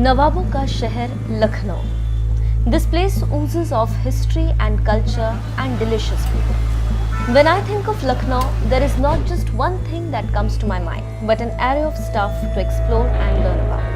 नवाबों का शहर Lucknow. This place oozes of history and culture and delicious food. When I think of Lucknow, there is not just one thing that comes to my mind, but an array of stuff to explore and learn about.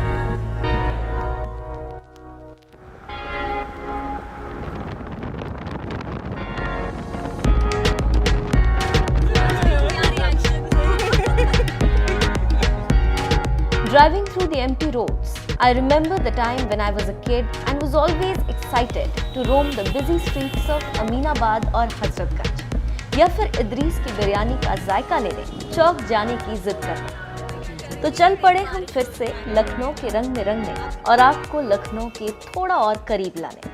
Driving through the empty roads, I remember the time when I was a kid and was always excited to roam the busy streets of Aminabad और हजरतगंज या फिर इदरीस की बिरयानी का जायका लेने चौक जाने की जिद करने. तो चल पड़े हम फिर से लखनऊ के रंग में रंगने और आपको लखनऊ के थोड़ा और करीब लाने.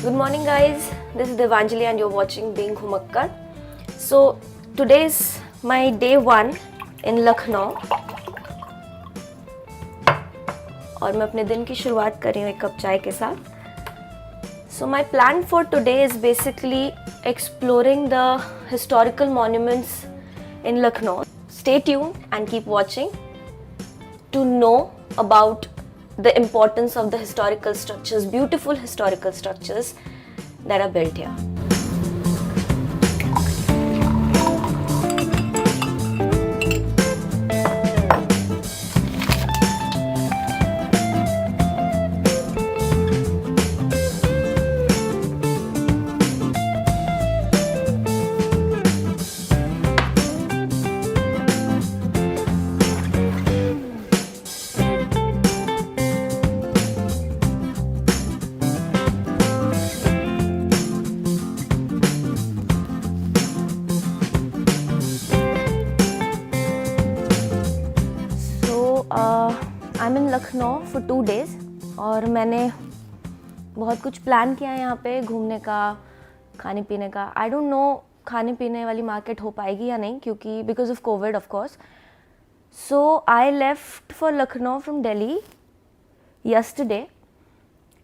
Good morning guys, this is Devanjali and you're watching Being Humakkad. So today's my day 1 in Lucknow और मैं अपने दिन की शुरुआत कर रही हूँ एक कप चाय के साथ. So my plan for today is basically exploring the historical monuments in Lucknow. Stay tuned and keep watching to know about the importance of the historical structures, beautiful historical structures that are built here. I'm in Lucknow for 2 days और मैंने बहुत कुछ plan किया है यहाँ पे घूमने का, खाने पीने का. आई डोंट नो खाने पीने वाली मार्केट हो पाएगी या नहीं क्योंकि because of Covid of course. So I left for Lucknow from Delhi yesterday.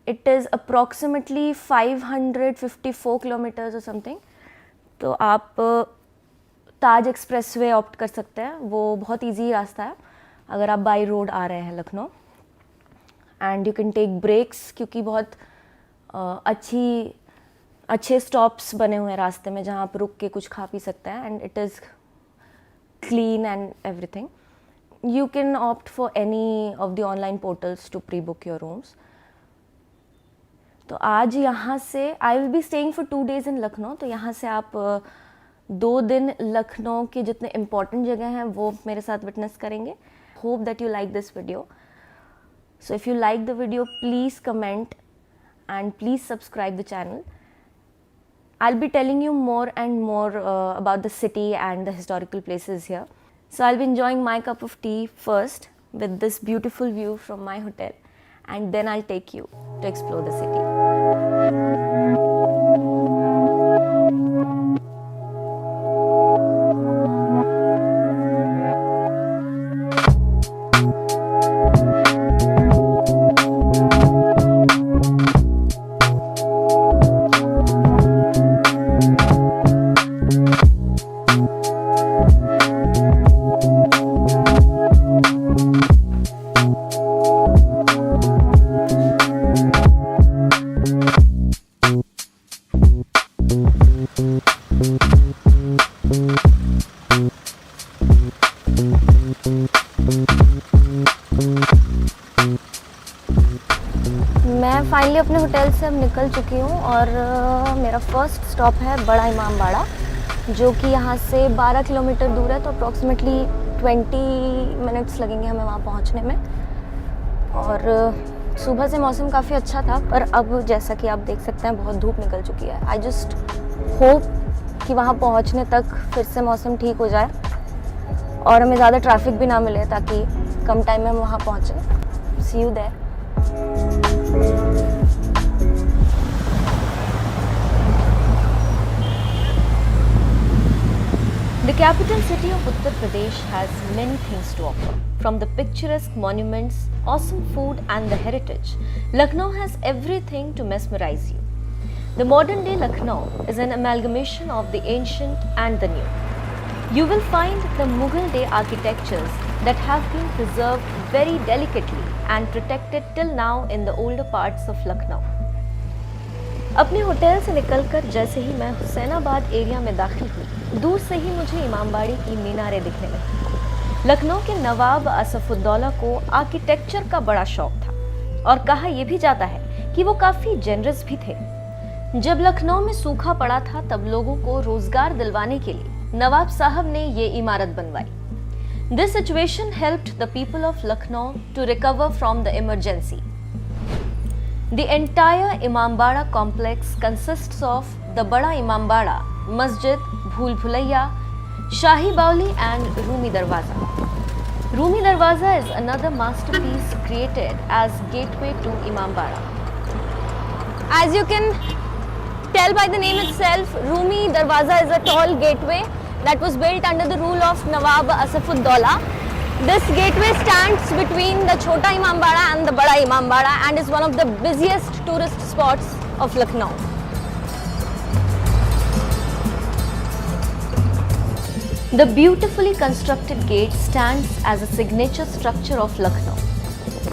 It is approximately 554 kilometers or something. तो आप ताज एक्सप्रेस वे ऑप्ट कर सकते हैं, वो बहुत ईजी रास्ता है अगर आप बाई रोड आ रहे हैं Lucknow. And you can take breaks क्योंकि बहुत अच्छे स्टॉप्स बने हुए हैं रास्ते में जहाँ आप रुक के कुछ खा पी सकते हैं. And it is clean and everything. You can opt for any of the online portals to pre book your rooms. तो आज यहाँ से I will be staying for 2 days in Lucknow. तो यहाँ से आप 2 दिन लखनऊ के जितने इम्पॉर्टेंट जगह हैं वो मेरे साथ विटनेस करेंगे. Hope that you like this video. So if you like the video, please comment and please subscribe the channel. I'll be telling you more and more about the city and the historical places here. So I'll be enjoying my cup of tea first with this beautiful view from my hotel, and then I'll take you to explore the city. मैं finally अपने hotel से अब निकल चुकी हूँ और मेरा first stop है बड़ा इमाम बाड़ा. जो कि यहाँ से 12 किलोमीटर दूर है, तो अप्रॉक्सीमेटली 20 मिनट्स लगेंगे हमें वहाँ पहुँचने में। और सुबह से मौसम काफ़ी अच्छा था, पर अब जैसा कि आप देख सकते हैं बहुत धूप निकल चुकी है। आई जस्ट होप कि वहाँ पहुँचने तक फिर से मौसम ठीक हो जाए और हमें ज़्यादा ट्रैफिक भी ना मिले, ताकि कम टाइम में हम वहाँ पहुँचें। See you there. The capital city of Uttar Pradesh has many things to offer. From the picturesque monuments, awesome food and the heritage, Lucknow has everything to mesmerize you. The modern day Lucknow is an amalgamation of the ancient and the new. You will find the Mughal day architectures that have been preserved very delicately and protected till now in the older parts of Lucknow. अपने hotel से निकलकर जैसे ही मैं Hussainabad area में दाखिल हुई, दूर से ही मुझे इमामबाड़ी की मीनारें दिखने लगी। लखनऊ के नवाब असफुद्दौला को आर्किटेक्चर का बड़ा शौक था और कहा यह भी जाता है कि वो काफ़ी जेनरस भी थे। जब लखनऊ में सूखा पड़ा था, तब लोगों को रोजगार दिलवाने के लिए नवाब साहब ने ये इमारत बनवाई। This situation helped the people of Lucknow to recover from the emergency. The entire Imambada complex consists of the Bada Imambada, Masjid, Bhul Bhulaiya, Shahi Bauli and Rumi Darwaza. Rumi Darwaza is another masterpiece created as gateway to Imambada. As you can tell by the name itself, Rumi Darwaza is a tall gateway that was built under the rule of Nawab Asafud-Daula. This gateway stands between the Chota Imambada and the Bada Imambada and is one of the busiest tourist spots of Lucknow. The beautifully constructed gate stands as a signature structure of Lucknow.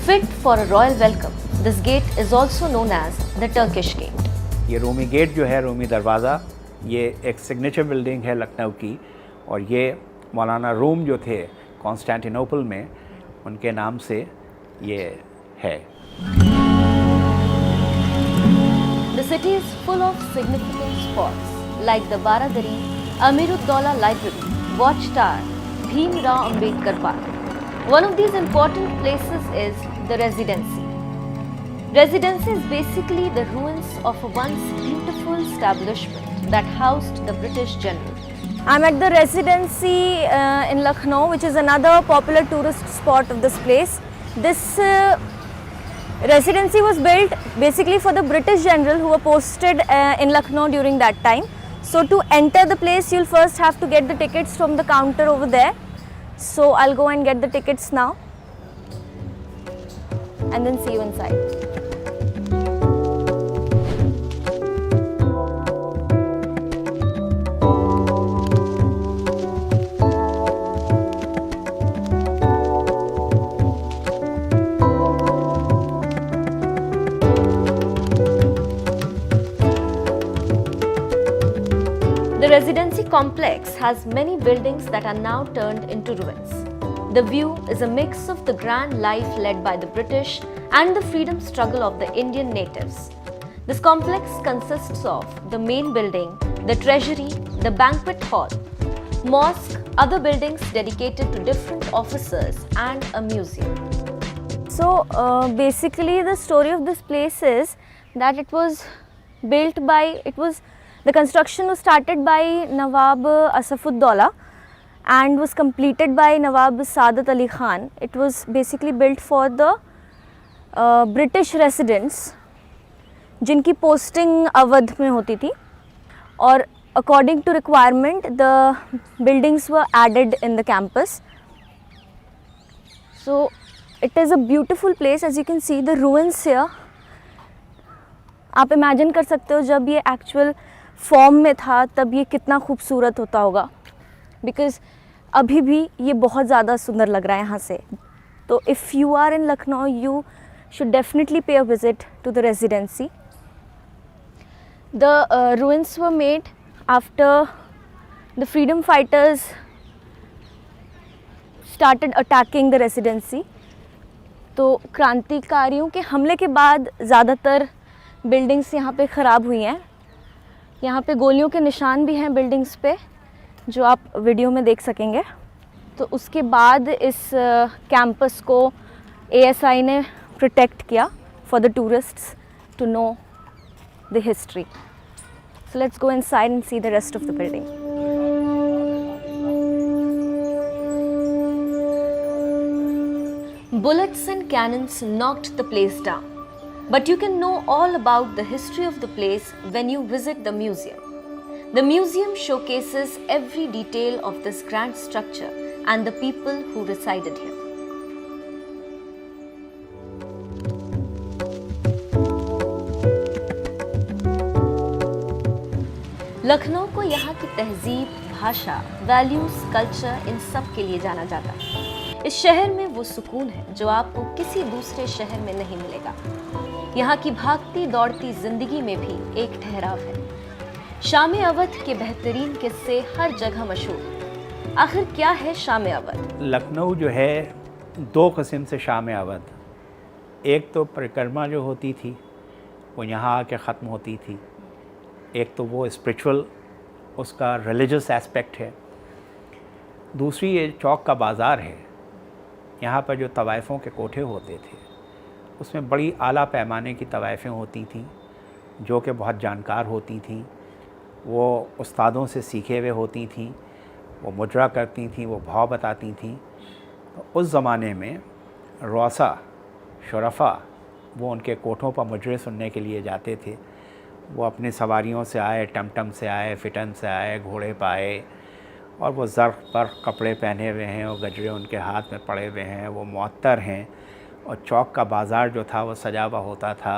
Fit for a royal welcome, this gate is also known as the Turkish Gate. ये Rumi gate जो है, रूमी दरवाज़ा, ये एक signature building है लखनऊ की, और ये मौलाना रूम जो थे कॉन्स्टेंटिनोपल में, उनके नाम से ये है। The city is full of significant spots like the Baradari, Amiruddaulah Library, Watchtower, Bhim Rao Ambedkar Park. One of these important places is the Residency. Residency is basically the ruins of a once beautiful establishment that housed the British general. I'm at the Residency in Lucknow, which is another popular tourist spot of this place. This Residency was built basically for the British general who were posted in Lucknow during that time. So to enter the place, you'll first have to get the tickets from the counter over there. So I'll go and get the tickets now and then see you inside. The Residency complex has many buildings that are now turned into ruins. The view is a mix of the grand life led by the British and the freedom struggle of the Indian natives. This complex consists of the main building, the treasury, the banquet hall, mosque, other buildings dedicated to different officers and a museum. So basically the story of this place is that it was built by, the construction was started by Nawab Asafud-Daula and was completed by Nawab Saadat Ali Khan. It was basically built for the British residents जिनकी posting Awadh में होती थी, और according to requirement the buildings were added in the campus. So it is a beautiful place. As you can see the ruins here. आप imagine कर सकते हो जब ये एक्चुअल फॉर्म में था तब ये कितना खूबसूरत होता होगा, बिकॉज अभी भी ये बहुत ज़्यादा सुंदर लग रहा है यहाँ से. तो if you are in Lucknow you should definitely pay a visit to the Residency. The ruins were made after the freedom fighters started attacking the Residency. तो क्रांतिकारियों के हमले के बाद ज़्यादातर बिल्डिंग्स यहाँ पे ख़राब हुई हैं. यहाँ पे गोलियों के निशान भी हैं बिल्डिंग्स पे, जो आप वीडियो में देख सकेंगे। तो उसके बाद इस कैंपस को ASI ने प्रोटेक्ट किया for the tourists to know the history. So let's go inside and see the rest of the building. Bullets and cannons knocked the place down, but you can know all about the history of the place when you visit the museum. The museum showcases every detail of this grand structure and the people who resided here. Lucknow को यहाँ की तहजीब, भाषा, values, culture in सब के लिए जाना जाता है। इस शहर में वो सुकून है जो आपको किसी दूसरे शहर में नहीं मिलेगा। यहाँ की भागती दौड़ती जिंदगी में भी एक ठहराव है। शाम अवध के बेहतरीन किस्से हर जगह मशहूर। आखिर क्या है शाम अवध? लखनऊ जो है दो किस्म से शाम अवध। एक तो परिक्रमा जो होती थी वो यहाँ आके ख़त्म होती थी। एक तो वो स्पिरिचुअल, उसका रिलीजियस एस्पेक्ट है। दूसरी ये चौक का बाज़ार है। यहाँ पर जो तवाइफ़ों के कोठे होते थे उसमें बड़ी आला पैमाने की तवाइफ़ें होती थीं जो कि बहुत जानकार होती थीं। वो उस्तादों से सीखे हुए होती थीं, वो मुजरा करती थीं, वो भाव बताती थीं। उस ज़माने में रौसा शरफ़ा वो उनके कोठों पर मुजरे सुनने के लिए जाते थे। वो अपनी सवारियों से आए, टमटम से आए, फिटन से आए, घोड़े पर आए और वो ज़र्फ़ पर कपड़े पहने हुए हैं और गजरे उनके हाथ में पड़े हुए हैं, वो मुअत्तर हैं। और चौक का बाज़ार जो था वो सजा हुआ होता था।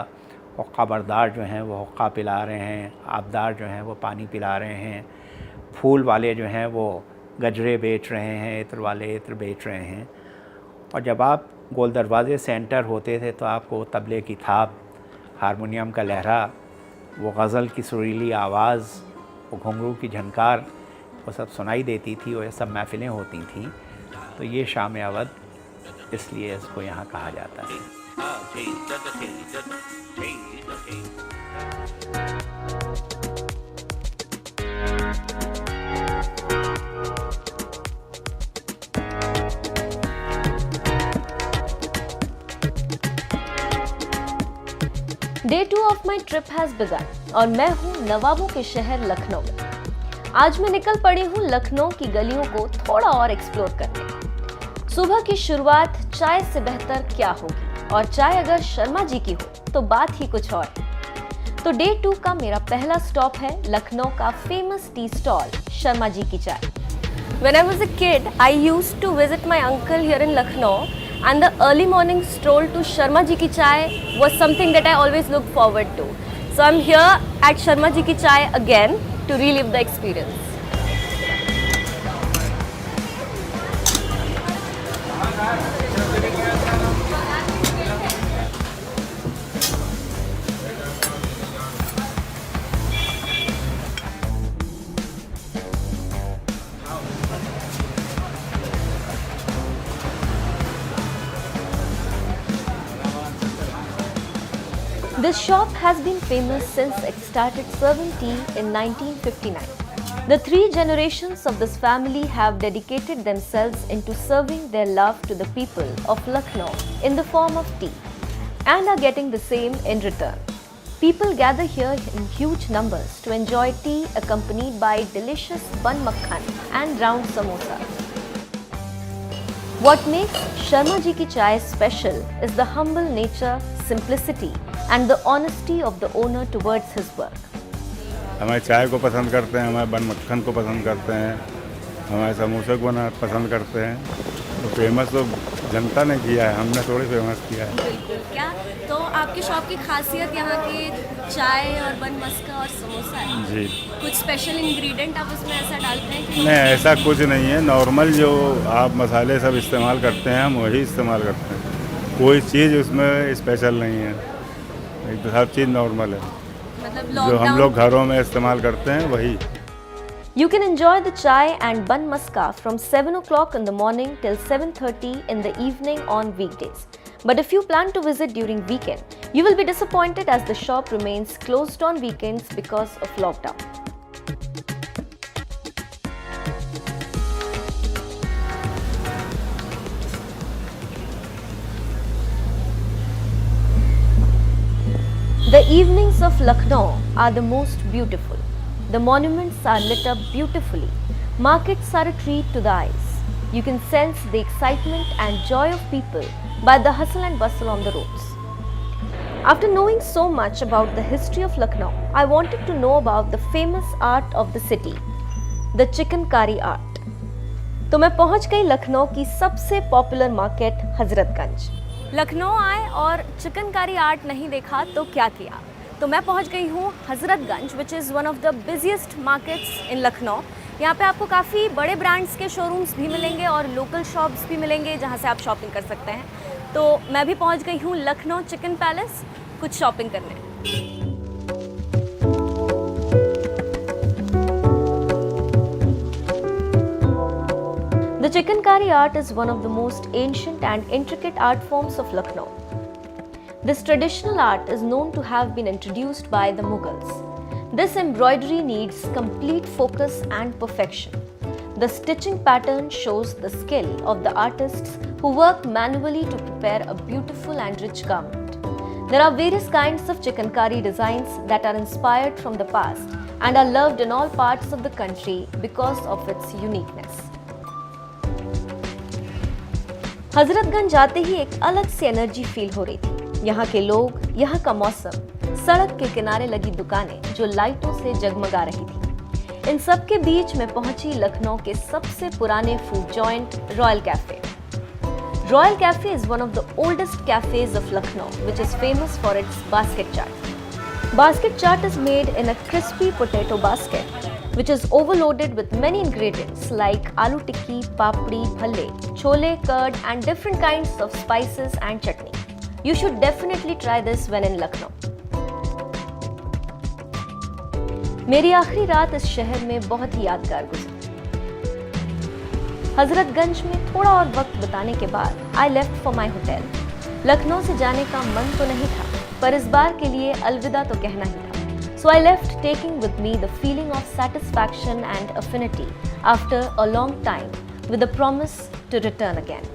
और ख़बरदार जो हैं वो हुक्का पिला रहे हैं, आबदार जो हैं वो पानी पिला रहे हैं, फूल वाले जो हैं वो गजरे बेच रहे हैं, इत्र वाले इत्र बेच रहे हैं। और जब आप गोल दरवाज़े से एंटर होते थे तो आपको तबले की थाप, हारमोनियम का लहरा, वो गज़ल की सुरीली आवाज़, वो घुंघरू की झनकार, वो सब सुनाई देती थी और ये सब महफ़िलें होती थीं। तो ये शाम अवध इसलिए इसको यहाँ कहा जाता है। Day 2 of my trip has begin और मैं हूँ नवाबों के शहर लखनऊ में। आज मैं निकल पड़ी हूँ लखनऊ की गलियों को थोड़ा और एक्सप्लोर करने। सुबह की शुरुआत चाय से बेहतर क्या होगी, और चाय अगर शर्मा जी की हो तो बात ही कुछ और है। तो Day 2 का मेरा पहला स्टॉप है लखनऊ का famous tea stall Sharma ji की चाय। When I was a kid, I used to visit my uncle here in Lucknow, and the early morning stroll to Sharma Ji Ki Chai was something that I always looked forward to. So I'm here at Sharma Ji Ki Chai again to relive the experience. This shop has been famous since it started serving tea in 1959. The three generations of this family have dedicated themselves into serving their love to the people of Lucknow in the form of tea, and are getting the same in return. People gather here in huge numbers to enjoy tea accompanied by delicious bun makhan and round samosas. What makes Sharma Ji Ki Chai special is the humble nature, simplicity and the honesty of the owner towards his work. हमारे चाय को पसंद करते हैं, हमारे बन मक्खन को पसंद करते हैं, हमारे समोसे को पसंद करते हैं। तो फेमस तो जनता ने किया है, हमने थोड़ी फेमस किया है। बिल्कुल। क्या तो आपकी शॉप की खासियत यहाँ की चाय और बन मस्का और समोसा है? जी। कुछ स्पेशल इंग्रेडिएंट आप उसमें ऐसा डालते हैं कि? नहीं, ऐसा कुछ नहीं है। नॉर्मल जो आप मसाले सब इस्तेमाल करते हैं हम वही इस्तेमाल करते हैं। कोई चीज़ उसमें स्पेशल नहीं है, एक तो हर चीज़ नॉर्मल है। मतलब जो हम लोग घरों में इस्तेमाल करते हैं वही। You can enjoy the chai and bun maska from 7 o'clock in the morning till 7:30 in the evening on weekdays. But if you plan to visit during weekend, you will be disappointed as the shop remains closed on weekends because of lockdown. evenings of Lucknow are the most beautiful. The monuments are lit up beautifully. Markets are a treat to the eyes. You can sense the excitement and joy of people by the hustle and bustle on the roads. After knowing so much about the history of Lucknow, I wanted to know about the famous art of the city, the chikankari art. तो मैं पहुंच गई लखनऊ की सबसे popular market Hazratganj. Lucknow आए और chikankari art नहीं देखा तो क्या किया। तो मैं पहुंच गई हूँ Hazratganj, which is one of the busiest markets in Lucknow. यहाँ पे आपको काफ़ी बड़े ब्रांड्स के शोरूम्स भी मिलेंगे और लोकल शॉप्स भी मिलेंगे जहाँ से आप शॉपिंग कर सकते हैं। तो मैं भी पहुँच गई हूँ लखनऊ चिकन पैलेस कुछ शॉपिंग करने। The Chikankari art is one of the most ancient and intricate art forms of Lucknow. This traditional art is known to have been introduced by the Mughals. This embroidery needs complete focus and perfection. The stitching pattern shows the skill of the artists who work manually to prepare a beautiful and rich garment. There are various kinds of Chikankari designs that are inspired from the past and are loved in all parts of the country because of its uniqueness. Hazratganj जाते ही एक अलग सी energy feel हो रही थी। यहाँ के लोग, यहाँ का मौसम, सड़क के किनारे लगी दुकानें जो लाइटों से जगमगा रही थी। इन सब के बीच में पहुंची लखनऊ के सबसे पुराने food joint royal cafe. Royal cafe is one of the oldest cafes of Lucknow which is famous for its basket chaat. Basket chaat is made in a crispy potato basket, which is overloaded with many ingredients like aloo tikki, papdi, bhalle, chole, curd, and different kinds of spices and chutney. You should definitely try this when in Lucknow. मेरी आखिरी रात इस शहर में बहुत ही यादगार गुजरी। हजरतगंज में थोड़ा और वक्त बिताने के बाद I left for my hotel. Lucknow से जाने का मन तो नहीं था, पर इस बार के लिए अलविदा तो कहना ही था। So I left taking with me the feeling of satisfaction and affinity after a long time with the promise to return again.